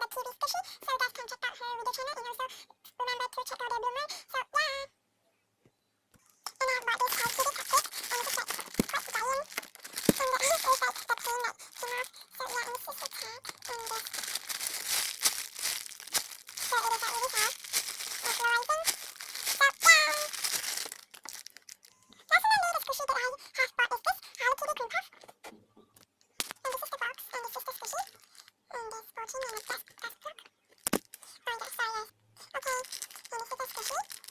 the TV squishy. So guys can check out her video channel and also remember to check out her bloomer. So yeah. And I bought this kitty cupcake and it's like quite giant. And this is like the pain that came off. So yeah, and this is the tag and this. So it is like really hard. It's rising. So yeah. Last and the squishy that I have bought is this Hello Kitty Cream Puff. And this is the box and this is the squishy. And this 14 and it's just look. Oh yes, sorry guys. Okay, and this is the squishy.